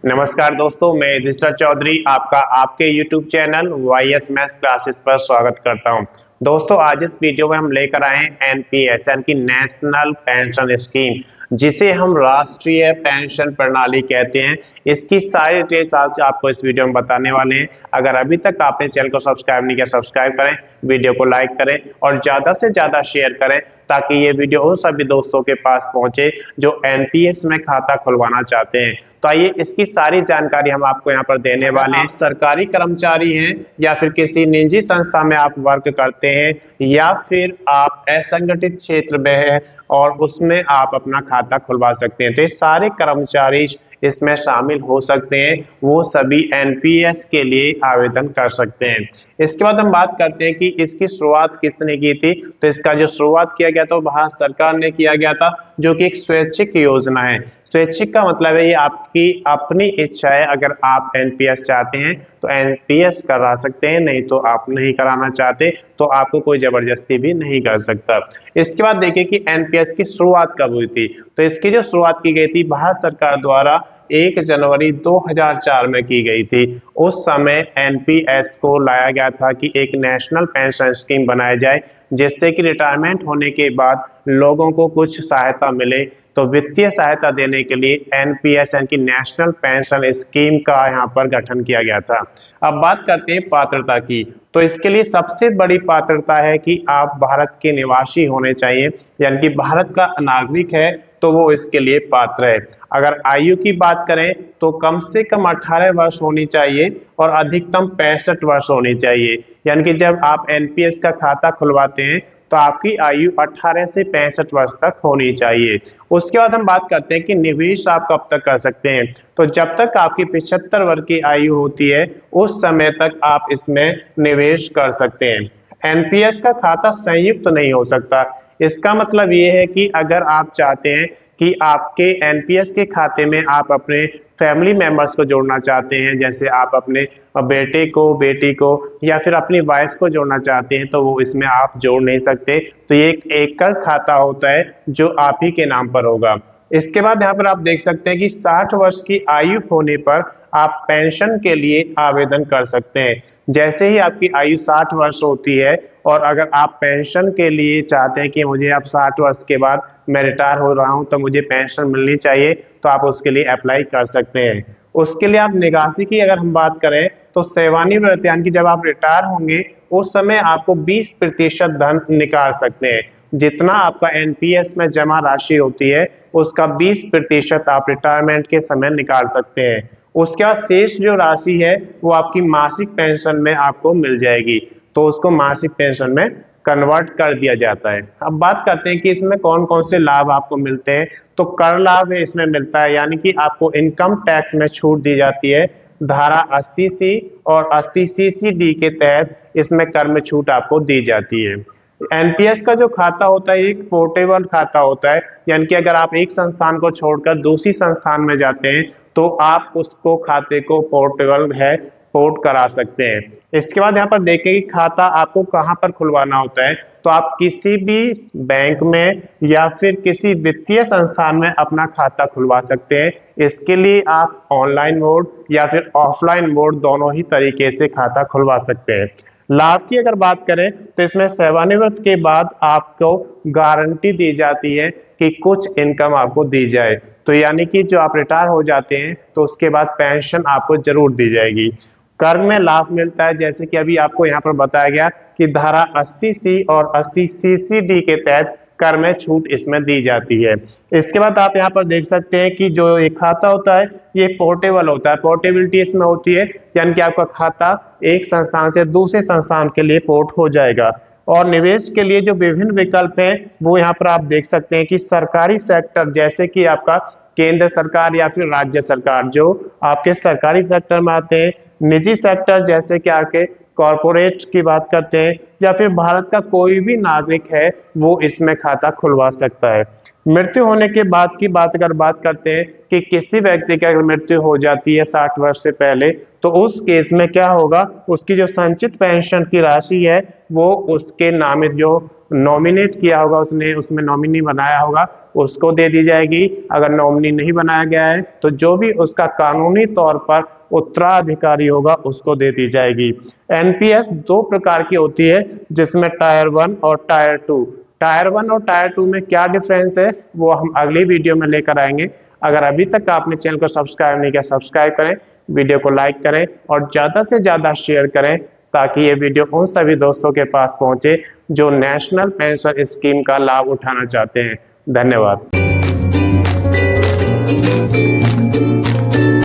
नमस्कार दोस्तों, मैं युधिष्ठिर चौधरी आपका आपके YouTube channel YS maths classes पर स्वागत करता हूं। दोस्तों, आज इस वीडियो में हम लेकर आए हैं एनपीएस यानी कि नेशनल पेंशन स्कीम, जिसे हम राष्ट्रीय पेंशन प्रणाली कहते हैं। इसकी सारी डिटेल्स आज आपको इस वीडियो में बताने वाले हैं। अगर अभी तक आपने चैनल को सब्सक्राइब नहीं किया, सब्सक्राइब करें, वीडियो को लाइक करें और ज़्यादा से ज़्यादा शेयर करें ताकि ये वीडियो उन सभी दोस्तों के पास पहुंचे जो एनपीएस में खाता खुलवाना चाहते हैं। तो आइए इसकी सारी जानकारी हम आपको यहाँ पर देने वाले हैं। सरकारी कर्मचारी हैं या फिर किसी निजी संस्था में आप वर्क करते हैं या फिर आप असंगठित क्षेत्र में हैं और उसमें आप अपना खाता खुलवा सकते हैं, तो ये सारे कर्मचारी इसमें शामिल हो सकते हैं। वो सभी एनपीएस के लिए आवेदन कर सकते हैं। इसके बाद हम बात करते हैं कि इसकी शुरुआत किसने की थी। तो इसका जो शुरुआत किया गया था वो भारत सरकार ने किया गया था, जो कि एक स्वैच्छिक योजना है। स्वैच्छिक का मतलब है ये आपकी अपनी इच्छा है। अगर आप एनपीएस चाहते हैं तो एनपीएस करा सकते हैं, नहीं तो आप नहीं कराना चाहते तो आपको कोई जबरदस्ती भी नहीं कर सकता। इसके बाद देखिए कि एनपीएस की शुरुआत कब हुई थी। तो इसकी जो शुरुआत की गई थी भारत सरकार द्वारा 1 जनवरी 2004 में की गई थी। उस समय एनपीएस को लाया गया था कि एक नेशनल पेंशन स्कीम बनाई जाए, जिससे कि रिटायरमेंट होने के बाद लोगों को कुछ सहायता मिले। तो वित्तीय सहायता देने के लिए एनपीएस यानी कि नेशनल पेंशन स्कीम का यहाँ पर गठन किया गया था। अब बात करते हैं पात्रता की। तो इसके लिए सबसे बड़ी पात्रता है कि आप भारत के निवासी होने चाहिए, यानी कि भारत का नागरिक है तो वो इसके लिए पात्र है। अगर आयु की बात करें तो कम से कम 18 वर्ष होनी चाहिए और अधिकतम 65 वर्ष होनी चाहिए। यानी कि जब आप एनपीएस का खाता खुलवाते हैं तो आपकी आयु 18 से 65 वर्ष तक होनी चाहिए। उसके बाद हम बात करते हैं कि निवेश आप कब तक कर सकते हैं। तो जब तक आपकी 75 वर्ष की आयु होती है उस समय तक आप इसमें निवेश कर सकते हैं। एनपीएस का खाता संयुक्त नहीं हो सकता। इसका मतलब ये है कि अगर आप चाहते हैं कि आपके एनपीएस के खाते में आप अपने फैमिली मेंबर्स को जोड़ना चाहते हैं, जैसे आप अपने बेटे को, बेटी को या फिर अपनी वाइफ को जोड़ना चाहते हैं, तो वो इसमें आप जोड़ नहीं सकते। तो ये एक एकल खाता होता है जो आप ही के नाम पर होगा। इसके बाद यहाँ पर आप देख सकते हैं कि 60 वर्ष की आयु होने पर आप पेंशन के लिए आवेदन कर सकते हैं। जैसे ही आपकी आयु 60 वर्ष होती है और अगर आप पेंशन के लिए चाहते हैं कि मुझे अब 60 वर्ष के बाद मैं रिटायर हो रहा हूं तो मुझे पेंशन मिलनी चाहिए, तो आप उसके लिए अप्लाई कर सकते हैं। उसके लिए आप निकासी की अगर हम बात करें तो सेवानिवृत्त यानी कि जब आप रिटायर होंगे उस समय आपको 20% धन निकाल सकते हैं। जितना आपका एनपीएस में जमा राशि होती है उसका 20% आप रिटायरमेंट के समय निकाल सकते हैं। उसके बाद शेष जो राशि है वो आपकी मासिक पेंशन में आपको मिल जाएगी, तो उसको मासिक पेंशन में कन्वर्ट कर दिया जाता है। अब बात करते हैं कि इसमें कौन कौन से लाभ आपको मिलते हैं। तो कर लाभ इसमें मिलता है, यानी कि आपको इनकम टैक्स में छूट दी जाती है। धारा 80C और 80CCD के तहत इसमें कर में छूट आपको दी जाती है। एनपीएस का जो खाता होता है एक पोर्टेबल खाता होता है, यानी कि अगर आप एक संस्थान को छोड़कर दूसरी संस्थान में जाते हैं तो आप उसको खाते को पोर्टेबल है पोर्ट करा सकते हैं। इसके बाद यहाँ पर देखें कि खाता आपको कहाँ पर खुलवाना होता है। तो आप किसी भी बैंक में या फिर किसी वित्तीय संस्थान में अपना खाता खुलवा सकते हैं। इसके लिए आप ऑनलाइन मोड या फिर ऑफलाइन मोड दोनों ही तरीके से खाता खुलवा सकते हैं। लाभ की अगर बात करें तो इसमें सेवानिवृत्त के बाद आपको गारंटी दी जाती है कि कुछ इनकम आपको दी जाए। तो यानी कि जो आप रिटायर हो जाते हैं तो उसके बाद पेंशन आपको जरूर दी जाएगी। कर में लाभ मिलता है, जैसे कि अभी आपको यहाँ पर बताया गया कि धारा 80C और 80CCD के तहत कर में छूट इसमें दी जाती है। इसके बाद आप यहाँ पर देख सकते हैं कि जो एक खाता होता है ये पोर्टेबल होता है। पोर्टेबिलिटी इसमें होती है, यानी कि आपका खाता एक संस्थान से दूसरे संस्थान के लिए पोर्ट हो जाएगा। और निवेश के लिए जो विभिन्न विकल्प हैं वो यहाँ पर आप देख सकते हैं कि सरकारी सेक्टर जैसे कि आपका केंद्र सरकार या फिर राज्य सरकार जो आपके सरकारी सेक्टर में आते हैं, निजी सेक्टर जैसे कि आपके कॉरपोरेट की बात करते हैं, या फिर भारत का कोई भी नागरिक है वो इसमें खाता खुलवा सकता है। मृत्यु होने के बाद की बात अगर बात करते हैं कि किसी व्यक्ति की अगर मृत्यु हो जाती है 60 वर्ष से पहले, तो उस केस में क्या होगा, उसकी जो संचित पेंशन की राशि है वो उसके नामित जो नॉमिनेट किया होगा, उसने उसमें नॉमिनी बनाया होगा, उसको दे दी जाएगी। अगर नॉमिनी नहीं बनाया गया है तो जो भी उसका कानूनी तौर पर उत्तराधिकारी होगा उसको दे दी जाएगी। एनपीएस दो प्रकार की होती है, जिसमें टायर 1 और टायर 2। टायर 1 और टायर 2 में क्या डिफरेंस है वो हम अगली वीडियो में लेकर आएंगे। अगर अभी तक आपने चैनल को सब्सक्राइब नहीं किया, सब्सक्राइब करें, वीडियो को लाइक करें और ज़्यादा से ज़्यादा शेयर करें, ताकि ये वीडियो उन सभी दोस्तों के पास पहुंचे जो नेशनल पेंशन स्कीम का लाभ उठाना चाहते हैं। धन्यवाद।